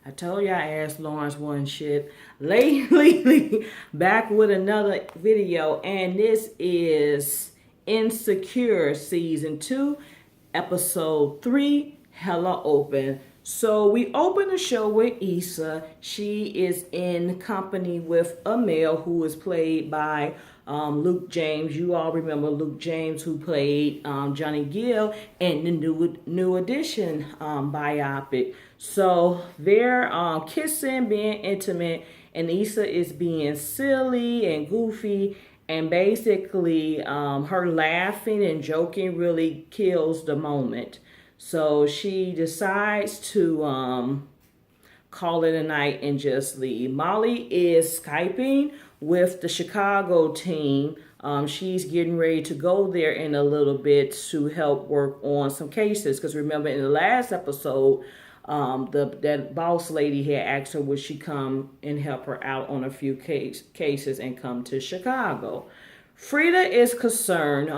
I told you I asked Lawrence one shit. Lately, back with another video, and this is Insecure Season 2, Episode 3, Hella Open. So we open the show with Issa. She is in company with a male who is played by Luke James. You all remember Luke James, who played Johnny Gill in the New Edition biopic. So they're kissing, being intimate, and Issa is being silly and goofy. And basically, her laughing and joking really kills the moment. So she decides to call it a night and just leave. Molly is Skyping with the Chicago team. She's getting ready to go there in a little bit to help work on some cases. Because remember, in the last episode, that boss lady had asked her would she come and help her out on a few cases and come to Chicago. Frida is concerned.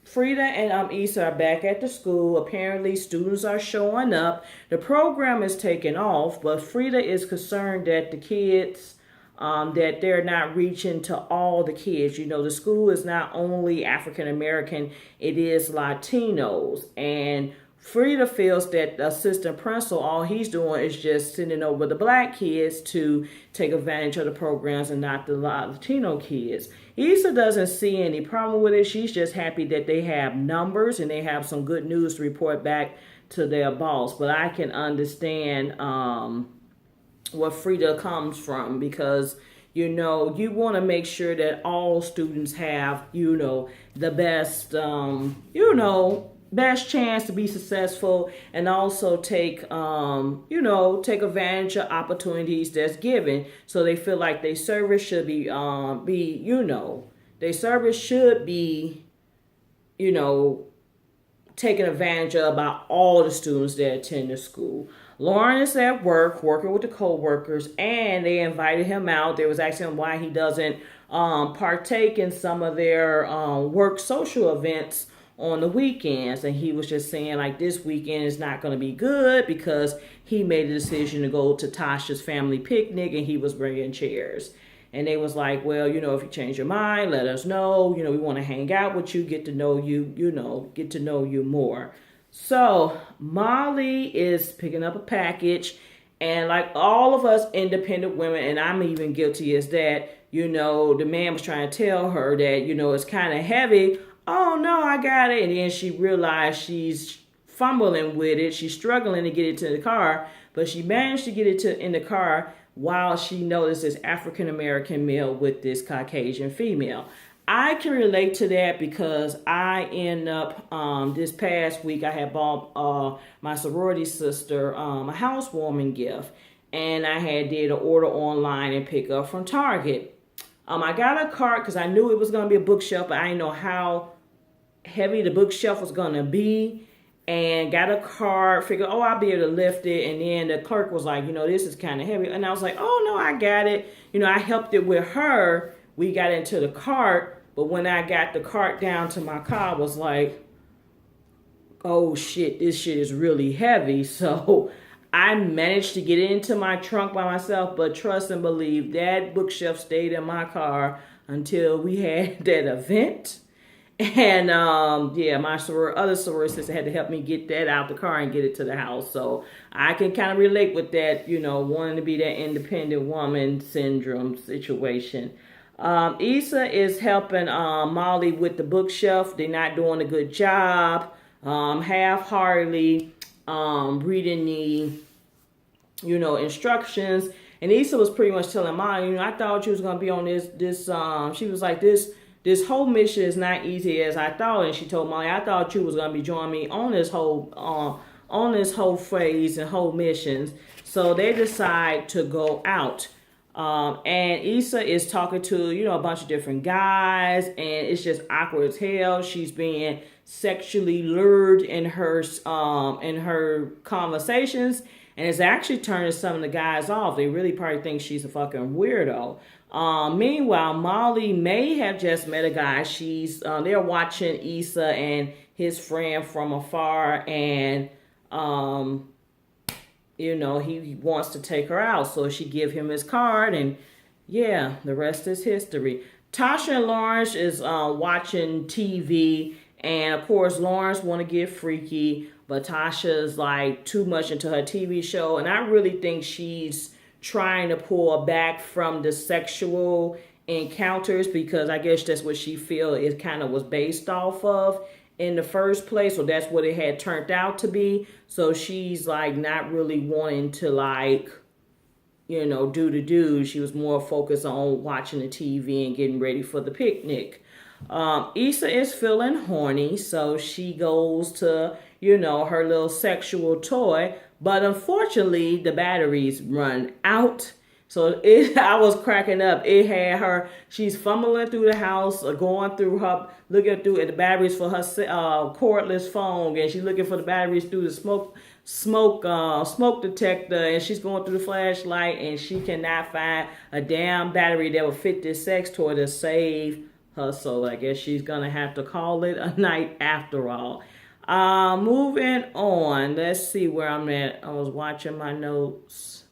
Frida and Issa are back at the school. Apparently, students are showing up. The program is taking off, but Frida is concerned that the kids, that they're not reaching to all the kids. You know, the school is not only African American, it is Latinos. And Frida feels that the assistant principal, all he's doing is just sending over the black kids to take advantage of the programs and not the Latino kids. Issa doesn't see any problem with it. She's just happy that they have numbers and they have some good news to report back to their boss. But I can understand where Frida comes from, because you want to make sure that all students have, the best, best chance to be successful, and also take advantage of opportunities that's given. So they feel like their service should their service should be, taken advantage of by all the students that attend the school. Lauren is at work, working with the co-workers, and they invited him out. They was asking him why he doesn't partake in some of their work social events on the weekends. And he was just saying, like, this weekend is not going to be good because he made a decision to go to Tasha's family picnic and he was bringing chairs. And they was like, well, if you change your mind, let us know. We want to hang out with you, get to know you, get to know you more. So Molly is picking up a package, and like all of us independent women, and I'm even guilty as that, the man was trying to tell her that, it's kind of heavy. Oh no, I got it. And then she realized she's fumbling with it. She's struggling to get it to the car, but she managed to get it in the car while she noticed this African American male with this Caucasian female. I can relate to that because I end up, this past week, I had bought my sorority sister a housewarming gift. And I had did an order online and pick up from Target. I got a cart because I knew it was going to be a bookshelf, but I didn't know how heavy the bookshelf was going to be. And got a cart, figured, I'll be able to lift it. And then the clerk was like, this is kind of heavy. And I was like, oh, no, I got it. I helped it with her. We got into the cart. But when I got the cart down to my car, I was like, oh, shit, this shit is really heavy. So I managed to get it into my trunk by myself. But trust and believe, that bookshelf stayed in my car until we had that event. And my other sorority sister had to help me get that out the car and get it to the house. So I can kind of relate with that, wanting to be that independent woman syndrome situation. Issa is helping Molly with the bookshelf. They're not doing a good job. Half-heartedly reading the instructions. And Issa was pretty much telling Molly, I thought you was going to be on this. She was like, this whole mission is not easy as I thought. And she told Molly, I thought you was going to be joining me on this whole phase and whole missions. So they decide to go out. And Issa is talking to, a bunch of different guys, and it's just awkward as hell. She's being sexually lured in her conversations, and it's actually turning some of the guys off. They really probably think she's a fucking weirdo. Meanwhile, Molly may have just met a guy. They're watching Issa and his friend from afar, and he wants to take her out. So she give him his card, and yeah, the rest is history. Tasha and Lawrence is watching TV, and of course Lawrence want to get freaky, but Tasha is like too much into her TV show, and I really think she's trying to pull back from the sexual encounters because I guess that's what she feel it kind of was based off of in the first place, so that's what it had turned out to be. So she's like not really wanting to like do the do. She was more focused on watching the TV and getting ready for the picnic. Issa is feeling horny, so she goes to her little sexual toy, but unfortunately the batteries run out. So I was cracking up. It had her. She's fumbling through the house, going through her, looking through at the batteries for her cordless phone, and she's looking for the batteries through the smoke detector, and she's going through the flashlight, and she cannot find a damn battery that would fit this sex toy to save her. So I guess she's gonna have to call it a night after all. Moving on. Let's see where I'm at. I was watching my notes.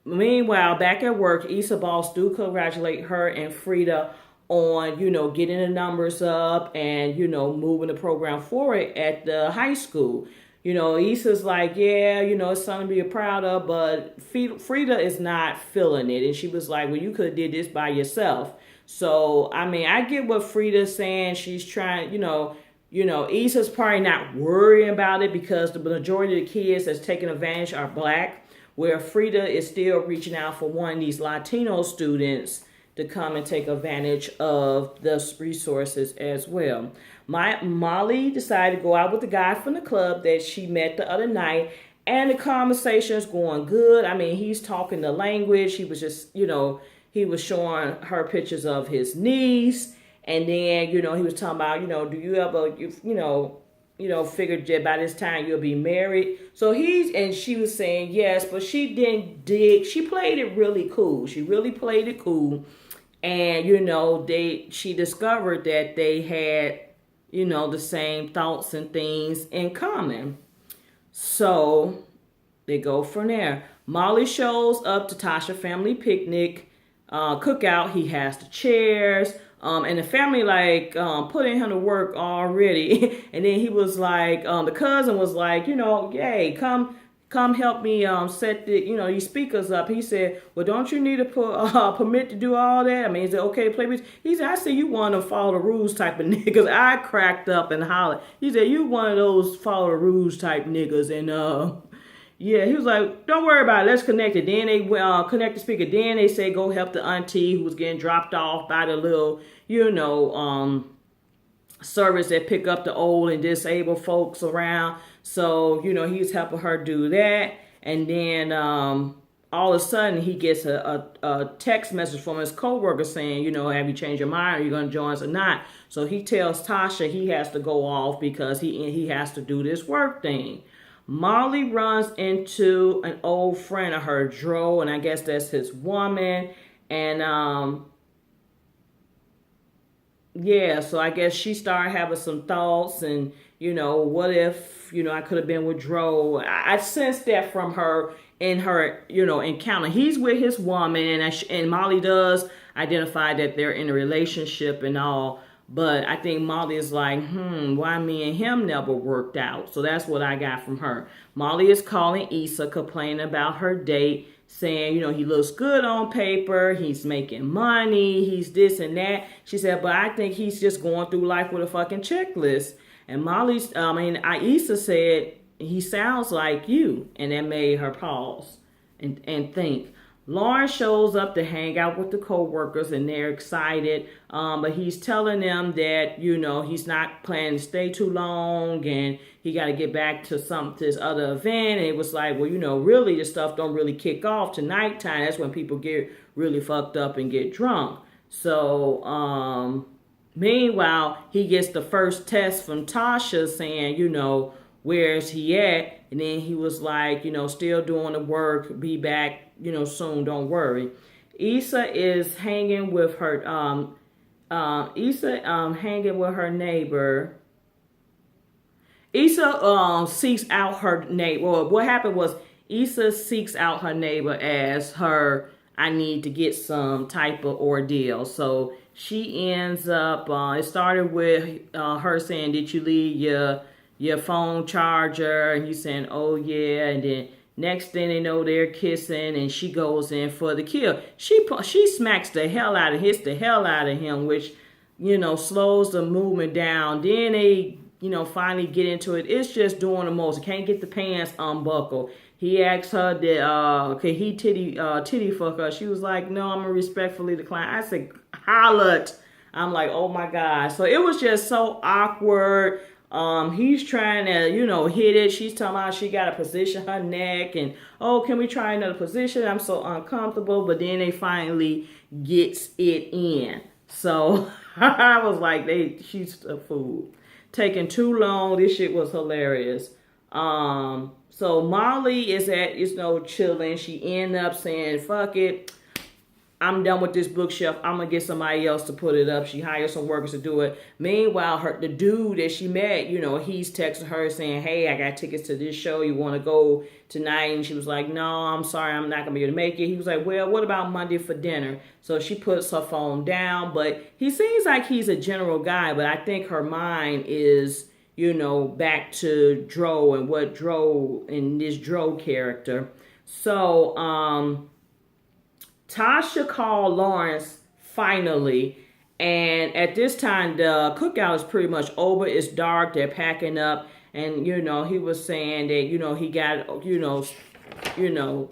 Meanwhile, back at work, Issa boss do congratulate her and Frida on, getting the numbers up and, moving the program forward at the high school. Issa's like, yeah, it's something to be proud of, but Frida is not feeling it. And she was like, well, you could have did this by yourself. So, I mean, I get what Frida's saying. She's trying, Issa's probably not worrying about it because the majority of the kids that's taking advantage are black, where Frida is still reaching out for one of these Latino students to come and take advantage of the resources as well. Molly decided to go out with the guy from the club that she met the other night, and the conversation is going good. I mean, he's talking the language. He was just, he was showing her pictures of his niece, and then, he was talking about, do you ever, figured that by this time you'll be married. So and she was saying yes, but she didn't dig. She played it really cool. She really played it cool. And, she discovered that they had, the same thoughts and things in common. So they go from there. Molly shows up to Tasha family picnic, cookout. He has the chairs. And the family putting him to work already. And then he was like, the cousin was like, yay, come help me set these speakers up. He said, well, don't you need a permit to do all that? I mean, is it okay to play with? He said, I said you want to follow the rules type of niggas. I cracked up and hollered. He said, you one of those follow the rules type niggas. And yeah, he was like, don't worry about it. Let's connect it. Then they connect the speaker. Then they say, go help the auntie who was getting dropped off by the little, service that pick up the old and disabled folks around. So, he's helping her do that. And then all of a sudden he gets a text message from his coworker saying, have you changed your mind? Are you going to join us or not? So he tells Tasha he has to go off because he has to do this work thing. Molly runs into an old friend of her, Dro, and I guess that's his woman. And yeah, so I guess she started having some thoughts and, what if, I could have been with Dro. I sensed that from her in her, encounter. He's with his woman, and Molly does identify that they're in a relationship and all. But I think Molly is like, why me and him never worked out? So that's what I got from her. Molly is calling Issa, complaining about her date, saying, he looks good on paper, he's making money, he's this and that. She said, but I think he's just going through life with a fucking checklist. And Issa said, he sounds like you. And that made her pause and think. Lauren shows up to hang out with the co-workers and they're excited. But he's telling them that, he's not planning to stay too long and he got to get back to this other event. And it was like, well, really this stuff don't really kick off to nighttime. That's when people get really fucked up and get drunk. So, meanwhile, he gets the first text from Tasha saying, where's he at? And then he was like, still doing the work, be back, soon, don't worry. Issa is hanging with her, hanging with her neighbor. Issa seeks out her neighbor. Well, what happened was Issa seeks out her neighbor as her I need to get some type of ordeal. So she ends up. It started with her saying, "Did you leave your phone charger?" And he's saying, "Oh yeah." And then next thing they know, they're kissing, and she goes in for the kill. She smacks the hell out of, hits the hell out of him, which slows the movement down. Then they finally get into it. It's just doing the most. Can't get the pants unbuckled. He asked her that could he titty fuck her. She was like, "No, I'm gonna respectfully decline." I said, "Hollered." I'm like, "Oh my god!" So it was just so awkward. He's trying to, hit it. She's talking about she got to position her neck and, "Oh, can we try another position? I'm so uncomfortable." But then they finally gets it in. So I was like, she's a fool. Taking too long. This shit was hilarious. So Molly is chilling. She end up saying, "Fuck it. I'm done with this bookshelf. I'm gonna get somebody else to put it up." She hires some workers to do it. Meanwhile, the dude that she met, he's texting her saying, "Hey, I got tickets to this show. You want to go tonight?" And she was like, "No, I'm sorry, I'm not gonna be able to make it." He was like, "Well, what about Monday for dinner?" So she puts her phone down, but he seems like he's a general guy. But I think her mind is, back to Dro and what Dro in this Dro character. So, Tasha called Lawrence finally, and at this time the cookout is pretty much over. It's dark. They're packing up, and he was saying that he got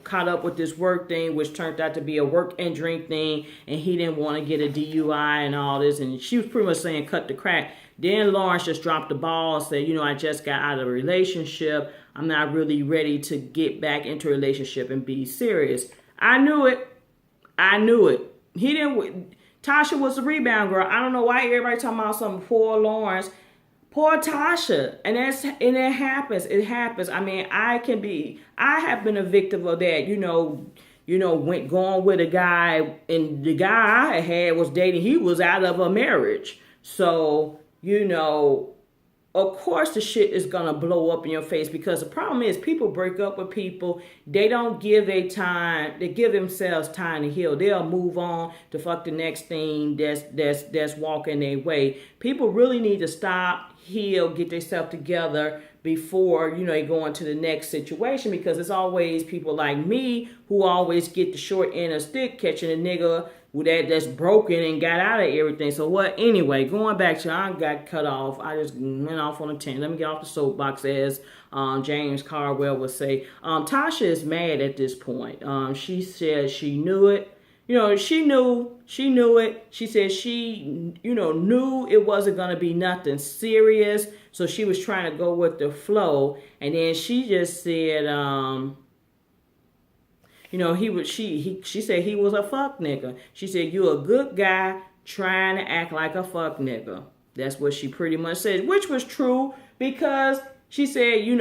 caught up with this work thing, which turned out to be a work and drink thing, and he didn't want to get a DUI and all this. And she was pretty much saying cut the crap. Then Lawrence just dropped the ball, said, "I just got out of a relationship. I'm not really ready to get back into a relationship and be serious." I knew it. He didn't. Tasha was the rebound girl. I don't know why everybody talking about some poor Lawrence, poor Tasha, and it happens. It happens. I mean, I have been a victim of that. Went going with a guy, and the guy I had was dating. He was out of a marriage, so of course the shit is gonna blow up in your face, because the problem is people break up with people. They don't give they give themselves time to heal. They'll move on to fuck the next thing that's walking their way. People really need to stop, heal, get themselves together before they go into the next situation, because it's always people like me who always get the short end of stick, catching a nigga that's broken and got out of everything. So anyway, going back to, I got cut off. I just went off on a tangent. Let me get off the soapbox, as James Caldwell would say. Tasha is mad at this point. She said she knew it. She knew it. She said she, knew it wasn't going to be nothing serious. So she was trying to go with the flow. And then she just said, she said he was a fuck nigga. She said, "You a good guy trying to act like a fuck nigga." That's what she pretty much said, which was true, because she said, you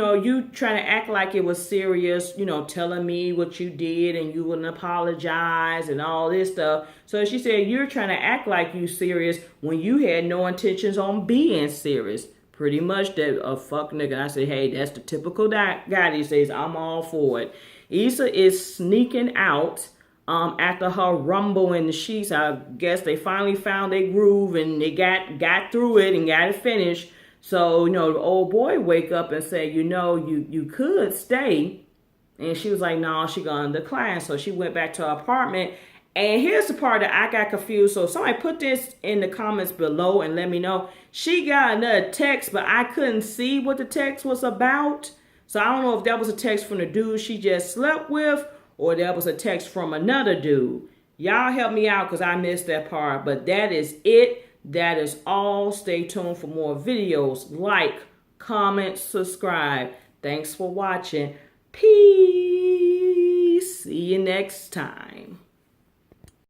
trying to act like it was serious, telling me what you did and you wouldn't apologize and all this stuff. So she said, you're trying to act like you serious when you had no intentions on being serious. Pretty much that a fuck nigga. I said, hey, that's the typical guy that says, I'm all for it. Issa is sneaking out after her rumble in the sheets. I guess they finally found their groove and they got through it and got it finished. So, the old boy wake up and say, you could stay. And she was like, no, she gonna decline. So she went back to her apartment. And here's the part that I got confused. So somebody put this in the comments below and let me know. She got another text, but I couldn't see what the text was about. So I don't know if that was a text from the dude she just slept with, or that was a text from another dude. Y'all help me out, because I missed that part. But that is it. That is all. Stay tuned for more videos. Like, comment, subscribe. Thanks for watching. Peace. See you next time.